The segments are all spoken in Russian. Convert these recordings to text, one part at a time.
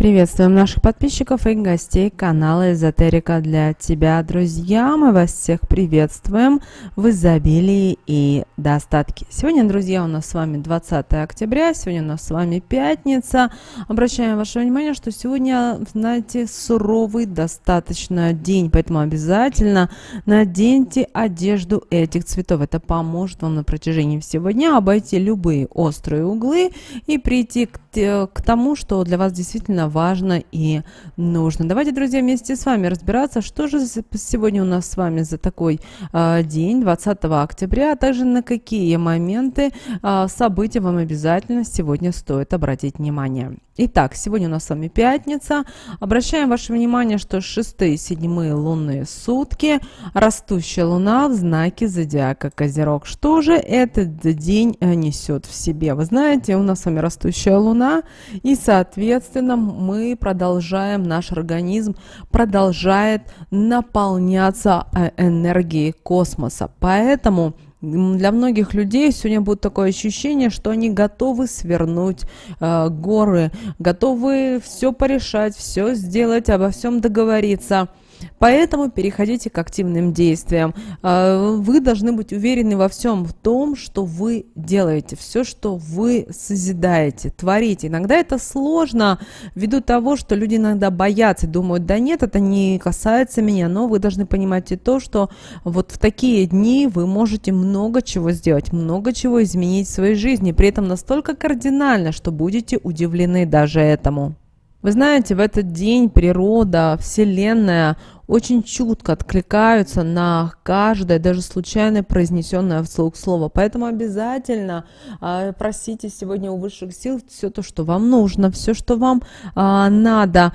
Приветствуем наших подписчиков и гостей канала Эзотерика для тебя, друзья. Мы вас всех приветствуем в изобилии и достатке. Сегодня, друзья, у нас с вами 20 октября, сегодня у нас с вами пятница. Обращаем ваше внимание, что сегодня, знаете, суровый достаточно день, поэтому обязательно наденьте одежду этих цветов. Это поможет вам на протяжении всего дня обойти любые острые углы и прийти к тому, что для вас действительно важно и нужно. Давайте, друзья, вместе с вами разбираться, что же сегодня у нас с вами за такой день, 20 октября, а также на какие моменты, события вам обязательно сегодня стоит обратить внимание. Итак, сегодня у нас с вами пятница. Обращаем ваше внимание, что 6-е и 7-е лунные сутки, растущая луна в знаке зодиака Козерог. Что же этот день несет в себе? Вы знаете, у нас с вами растущая луна, и, соответственно, мы продолжаем, наш организм продолжает наполняться энергией космоса. Поэтому для многих людей сегодня будет такое ощущение, что они готовы свернуть горы, готовы все порешать, все сделать, обо всем договориться. Поэтому переходите к активным действиям. Вы должны быть уверены во всем в том, что вы делаете, все, что вы созидаете, творите. Иногда это сложно ввиду того, что люди иногда боятся, думают, да нет, это не касается меня, но вы должны понимать и то, что вот в такие дни вы можете много чего сделать, много чего изменить в своей жизни, при этом настолько кардинально, что будете удивлены даже этому. Вы знаете, в этот день природа, Вселенная очень чутко откликаются на каждое, даже случайно произнесенное вслух слово. Поэтому обязательно просите сегодня у высших сил все то, что вам нужно, все, что вам надо.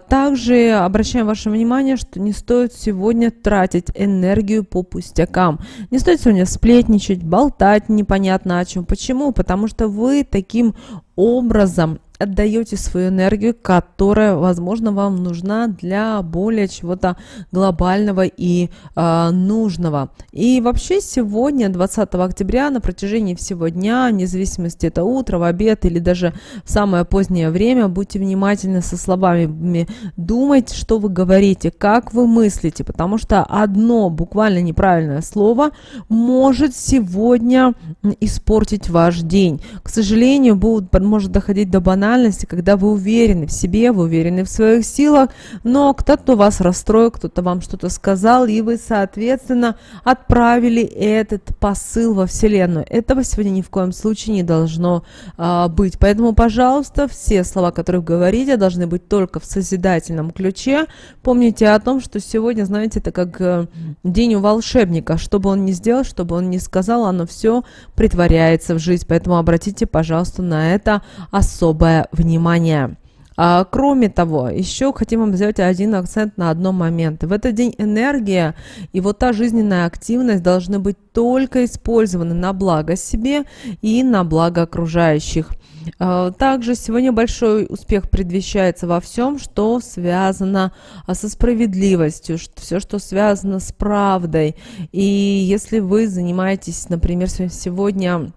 Также обращаем ваше внимание, что не стоит сегодня тратить энергию по пустякам. Не стоит сегодня сплетничать, болтать непонятно о чем. Почему? Потому что вы таким образом отдаете свою энергию, которая, возможно, вам нужна для более чего-то глобального и нужного. И вообще сегодня, 20 октября, на протяжении всего дня, вне зависимости это утро, в обед или даже в самое позднее время, будьте внимательны со словами, думайте, что вы говорите, как вы мыслите, потому что одно буквально неправильное слово может сегодня испортить ваш день. К сожалению, может доходить до банальности, когда вы уверены в себе, вы уверены в своих силах, но кто-то вас расстроил, кто-то вам что-то сказал, и вы, соответственно, отправили этот посыл во Вселенную. Этого сегодня ни в коем случае не должно быть. Поэтому, пожалуйста, все слова, которые вы говорите, должны быть только в созидательном ключе. Помните о том, что сегодня, знаете, это как день у волшебника. Что бы он ни сделал, что бы он ни сказал, оно все притворяется в жизнь. Поэтому обратите, пожалуйста, на это особое внимание. Кроме того, еще хотим вам сделать один акцент на одном моменте. В этот день энергия и вот та жизненная активность должны быть только использованы на благо себе и на благо окружающих. Также сегодня большой успех предвещается во всем, что связано со справедливостью, все, что связано с правдой. И если вы занимаетесь, например, сегодня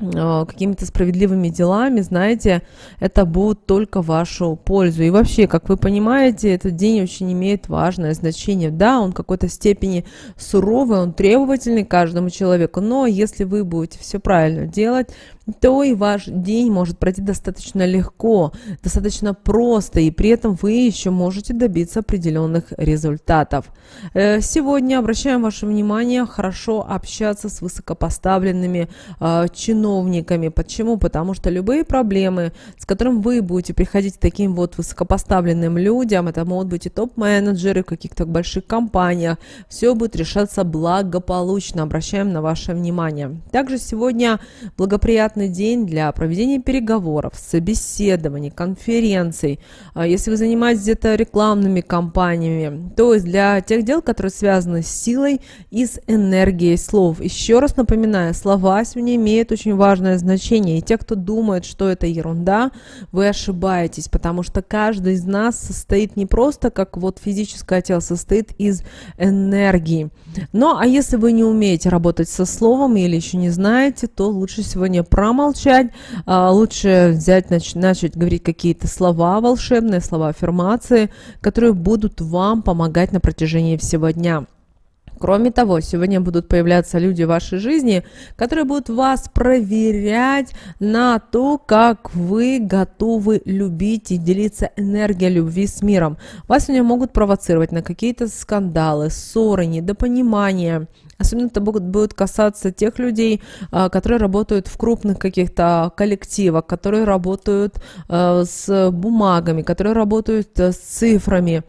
какими-то справедливыми делами, знаете, это будет только в вашу пользу. И вообще, как вы понимаете, этот день очень имеет важное значение. Да, он в какой-то степени суровый, он требовательный каждому человеку, но если вы будете все правильно делать, то и ваш день может пройти достаточно легко, достаточно просто, и при этом вы еще можете добиться определенных результатов. Сегодня обращаем ваше внимание хорошо общаться с высокопоставленными чиновниками. Почему? Потому что любые проблемы, с которыми вы будете приходить к таким вот высокопоставленным людям, это могут быть и топ-менеджеры в каких-то больших компаниях, все будет решаться благополучно. Обращаем на ваше внимание. Также сегодня благоприятный день для проведения переговоров, собеседований, конференций. Если вы занимаетесь где-то рекламными кампаниями, то есть для тех дел, которые связаны с силой и с энергией слов. Еще раз напоминаю, слова сегодня имеют очень важное значение. И те, кто думает, что это ерунда, вы ошибаетесь, потому что каждый из нас состоит не просто как вот физическое тело, состоит из энергии. Ну, а если вы не умеете работать со словом или еще не знаете, то лучше сегодня промолчать, лучше взять, начать говорить какие-то слова волшебные, слова аффирмации, которые будут вам помогать на протяжении всего дня. Кроме того, сегодня будут появляться люди в вашей жизни, которые будут вас проверять на то, как вы готовы любить и делиться энергией любви с миром. Вас сегодня могут провоцировать на какие-то скандалы, ссоры, недопонимания. Особенно это будет касаться тех людей, которые работают в крупных каких-то коллективах, которые работают с бумагами, которые работают с цифрами.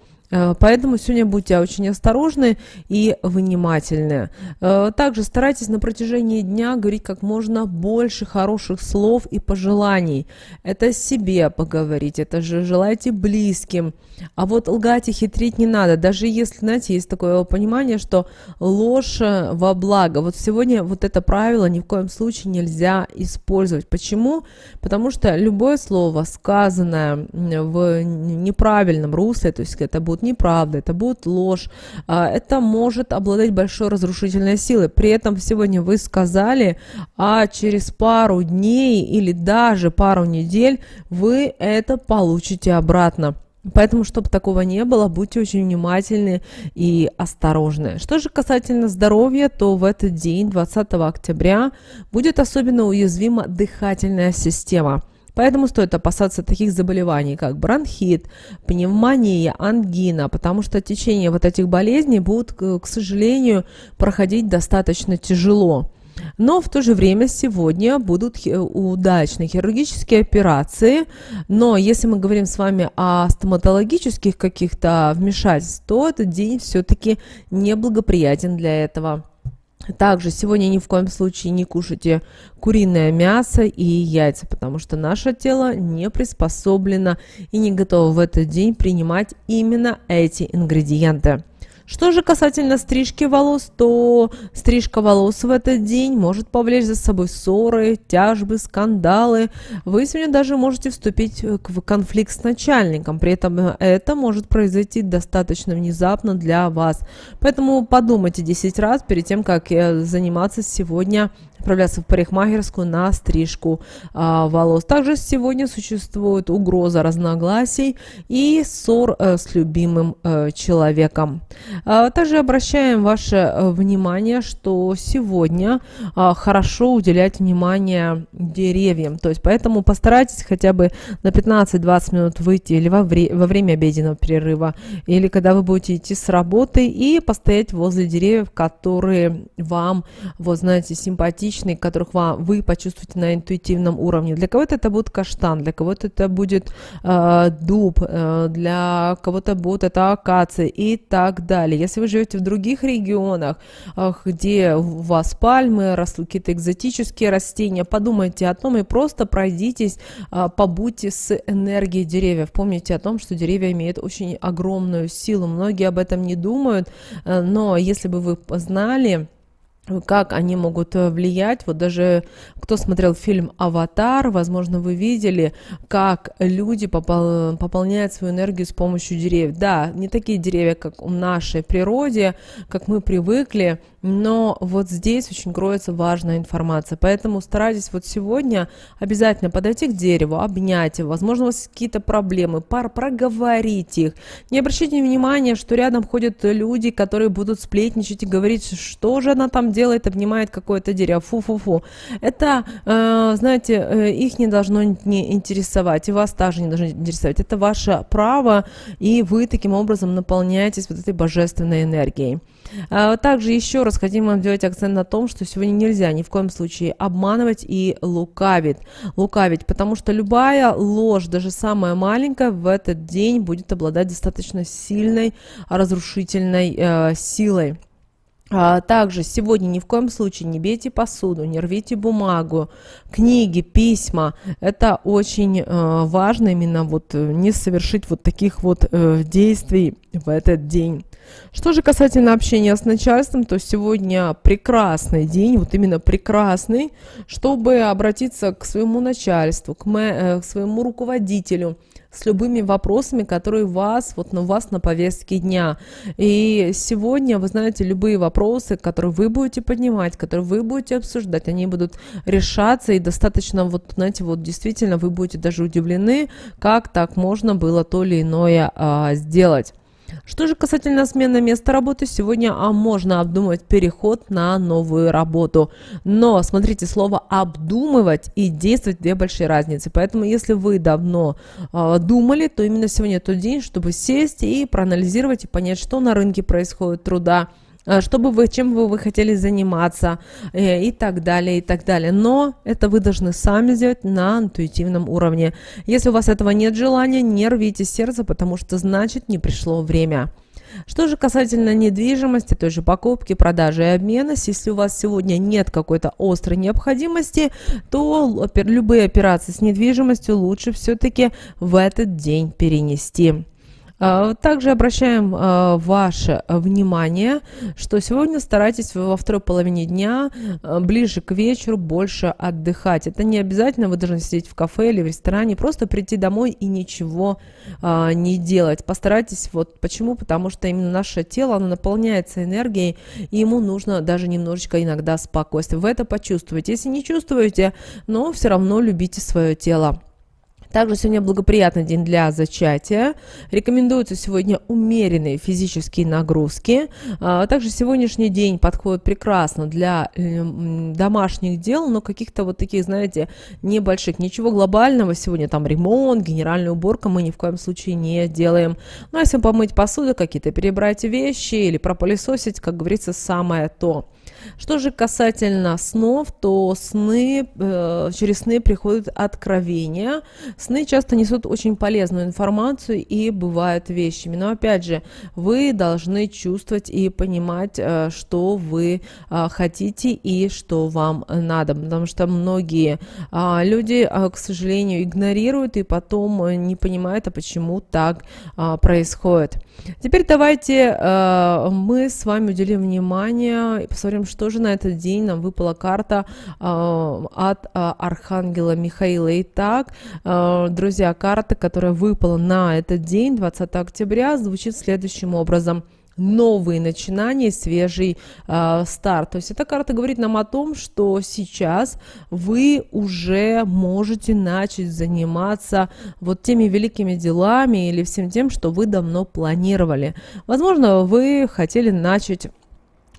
Поэтому сегодня будьте очень осторожны и внимательны. Также старайтесь на протяжении дня говорить как можно больше хороших слов и пожеланий. Это себе поговорить, это же желайте близким. А вот лгать и хитрить не надо. Даже если, знаете, есть такое понимание, что ложь во благо. Вот сегодня вот это правило ни в коем случае нельзя использовать. Почему? Потому что любое слово, сказанное в неправильном русле, то есть это будет неправда, это будет ложь, это может обладать большой разрушительной силой. При этом сегодня вы сказали, а через пару дней или даже пару недель вы это получите обратно. Поэтому, чтобы такого не было, будьте очень внимательны и осторожны. Что же касательно здоровья, то в этот день, 20 октября, будет особенно уязвима дыхательная система. Поэтому стоит опасаться таких заболеваний, как бронхит, пневмония, ангина, потому что течение вот этих болезней будут, к сожалению, проходить достаточно тяжело. Но в то же время сегодня будут удачные хирургические операции. Но если мы говорим с вами о стоматологических каких-то вмешательствах, то этот день все-таки неблагоприятен для этого. Также сегодня ни в коем случае не кушайте куриное мясо и яйца, потому что наше тело не приспособлено и не готово в этот день принимать именно эти ингредиенты. Что же касательно стрижки волос, то стрижка волос в этот день может повлечь за собой ссоры, тяжбы, скандалы. Вы сегодня даже можете вступить в конфликт с начальником. При этом это может произойти достаточно внезапно для вас. Поэтому подумайте 10 раз перед тем, как заниматься сегодня, отправляться в парикмахерскую на стрижку волос. Также сегодня существует угроза разногласий и ссор с любимым человеком. Также обращаем ваше внимание, что сегодня хорошо уделять внимание деревьям. То есть поэтому постарайтесь хотя бы на 15-20 минут выйти или во время обеденного перерыва, или когда вы будете идти с работы, и постоять возле деревьев, которые вам, вот знаете, симпатичны, которых вы почувствуете на интуитивном уровне. Для кого-то это будет каштан, для кого-то это будет дуб, для кого-то будет это акация и так далее. Если вы живете в других регионах, где у вас пальмы, растут какие-то экзотические растения, подумайте о том и просто пройдитесь, побудьте с энергией деревьев. Помните о том, что деревья имеют очень огромную силу. Многие об этом не думают, но если бы вы знали, как они могут влиять. Вот даже кто смотрел фильм «Аватар», возможно, вы видели, как люди пополняют свою энергию с помощью деревьев. Да, не такие деревья, как в нашей природе, как мы привыкли, но вот здесь очень кроется важная информация. Поэтому старайтесь вот сегодня обязательно подойти к дереву, обнять его. Возможно, у вас есть какие-то проблемы, проговорить их. Не обращайте внимания, что рядом ходят люди, которые будут сплетничать и говорить, что же она там делает, обнимает какое-то дерево, фу-фу-фу. Это, знаете, их не должно не интересовать, и вас также не должно интересовать. Это ваше право, и вы таким образом наполняетесь вот этой божественной энергией. Также еще раз хотим вам сделать акцент на том, что сегодня нельзя ни в коем случае обманывать и лукавить, потому что любая ложь, даже самая маленькая, в этот день будет обладать достаточно сильной разрушительной силой. Также сегодня ни в коем случае не бейте посуду, не рвите бумагу, книги, письма. Это очень важно именно вот не совершить вот таких вот действий в этот день. Что же касательно общения с начальством, то сегодня прекрасный день, вот именно прекрасный, чтобы обратиться к своему начальству, к своему руководителю с любыми вопросами, которые у вас на повестке дня. И сегодня, вы знаете, любые вопросы, которые вы будете поднимать, которые вы будете обсуждать, они будут решаться, и достаточно, действительно, вы будете даже удивлены, как так можно было то или иное сделать. Что же касательно смены места работы, сегодня можно обдумывать переход на новую работу. Но, смотрите, слово «обдумывать» и «действовать» – две большие разницы. Поэтому, если вы давно думали, то именно сегодня тот день, чтобы сесть и проанализировать и понять, что на рынке происходит труда, чем бы вы хотели заниматься и так далее, и так далее. Но это вы должны сами сделать на интуитивном уровне. Если у вас этого нет желания, не рвите сердце, потому что значит не пришло время. Что же касательно недвижимости, той же покупки, продажи и обмена, если у вас сегодня нет какой-то острой необходимости, то любые операции с недвижимостью лучше все-таки в этот день перенести. Также обращаем ваше внимание, что сегодня старайтесь во второй половине дня, ближе к вечеру, больше отдыхать. Это не обязательно, вы должны сидеть в кафе или в ресторане, просто прийти домой и ничего не делать. Постарайтесь, почему? Потому что именно наше тело, оно наполняется энергией, и ему нужно даже немножечко иногда спокойствия. Вы это почувствуете. Если не чувствуете, но все равно любите свое тело. Также сегодня благоприятный день для зачатия. Рекомендуются сегодня умеренные физические нагрузки. Также сегодняшний день подходит прекрасно для домашних дел, но каких-то таких, знаете, небольших. Ничего глобального сегодня, там ремонт, генеральная уборка мы ни в коем случае не делаем. Ну а если помыть посуду, какие-то перебрать вещи или пропылесосить, как говорится, самое то. Что же касательно снов, то через сны приходят откровения. Сны часто несут очень полезную информацию и бывают вещами. Но опять же, вы должны чувствовать и понимать, что вы хотите и что вам надо. Потому что многие люди, к сожалению, игнорируют и потом не понимают, почему так происходит. Теперь давайте мы с вами уделим внимание и посмотрим, что же на этот день нам выпала карта от Архангела Михаила. Итак, друзья, карта, которая выпала на этот день, 20 октября, звучит следующим образом. Новые начинания, свежий старт. То есть эта карта говорит нам о том, что сейчас вы уже можете начать заниматься теми великими делами или всем тем, что вы давно планировали. Возможно, вы хотели начать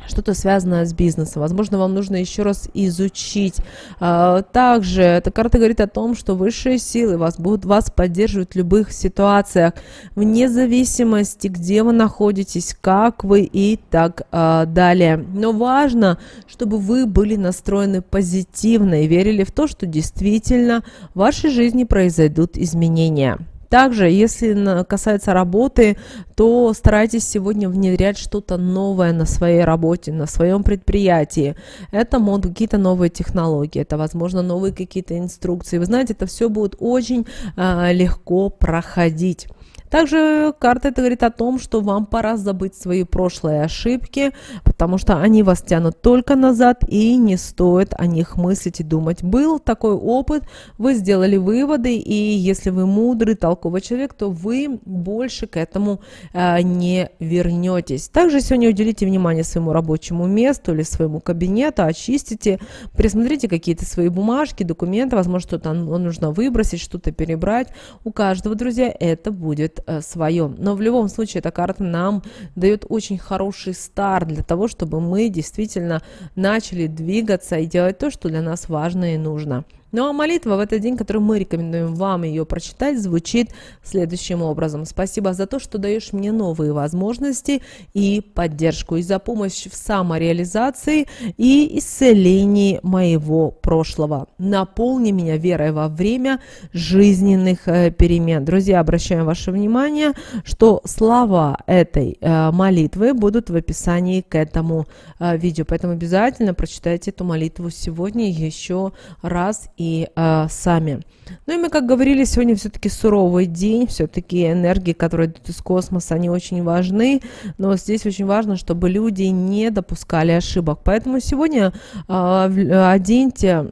что-то связанное с бизнесом. Возможно, вам нужно еще раз изучить. Также эта карта говорит о том, что высшие силы будут вас поддерживать в любых ситуациях, вне зависимости, где вы находитесь, как вы и так далее. Но важно, чтобы вы были настроены позитивно и верили в то, что действительно в вашей жизни произойдут изменения. Также, если касается работы, то старайтесь сегодня внедрять что-то новое на своей работе, на своем предприятии. Это могут какие-то новые технологии, это, возможно, новые какие-то инструкции. Вы знаете, это все будет очень легко проходить. Также карта это говорит о том, что вам пора забыть свои прошлые ошибки, потому что они вас тянут только назад, и не стоит о них мыслить и думать. Был такой опыт, вы сделали выводы, и если вы мудрый, толковый человек, то вы больше к этому не вернетесь. Также сегодня уделите внимание своему рабочему месту или своему кабинету, очистите, пересмотрите какие-то свои бумажки, документы, возможно, что-то нужно выбросить, что-то перебрать. У каждого, друзья, это будет свое. Но в любом случае эта карта нам дает очень хороший старт для того, чтобы мы действительно начали двигаться и делать то, что для нас важно и нужно. Ну а молитва в этот день, которую мы рекомендуем вам ее прочитать, звучит следующим образом. Спасибо за то, что даешь мне новые возможности и поддержку, и за помощь в самореализации и исцелении моего прошлого. Наполни меня верой во время жизненных перемен. Друзья, обращаем ваше внимание, что слова этой молитвы будут в описании к этому видео. Поэтому обязательно прочитайте эту молитву сегодня еще раз и сами. Ну и мы, как говорили, сегодня все-таки суровый день, все-таки энергии, которые идут из космоса, они очень важны, но здесь очень важно, чтобы люди не допускали ошибок. Поэтому сегодня оденьте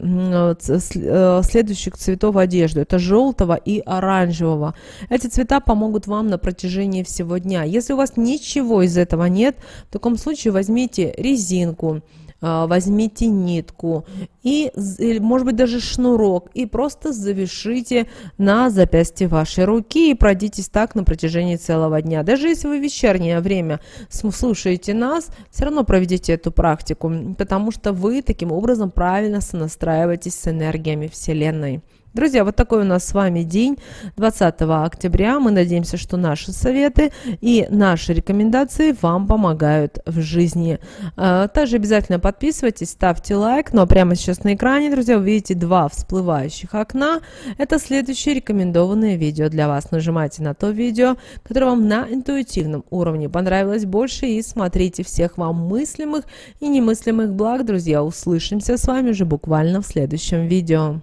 следующих цветов одежду, это желтого и оранжевого. Эти цвета помогут вам на протяжении всего дня. Если у вас ничего из этого нет, в таком случае возьмите резинку, возьмите нитку и, может быть, даже шнурок и просто завяжите на запястье вашей руки и пройдитесь так на протяжении целого дня. Даже если вы в вечернее время слушаете нас, все равно проведите эту практику, потому что вы таким образом правильно сонастраиваетесь с энергиями Вселенной. Друзья, вот такой у нас с вами день 20 октября. Мы надеемся, что наши советы и наши рекомендации вам помогают в жизни. Также обязательно подписывайтесь, ставьте лайк. Ну а прямо сейчас на экране, друзья, вы видите два всплывающих окна. Это следующие рекомендованные видео для вас. Нажимайте на то видео, которое вам на интуитивном уровне понравилось больше, и смотрите. Всех вам мыслимых и немыслимых благ, друзья. Услышимся с вами уже буквально в следующем видео.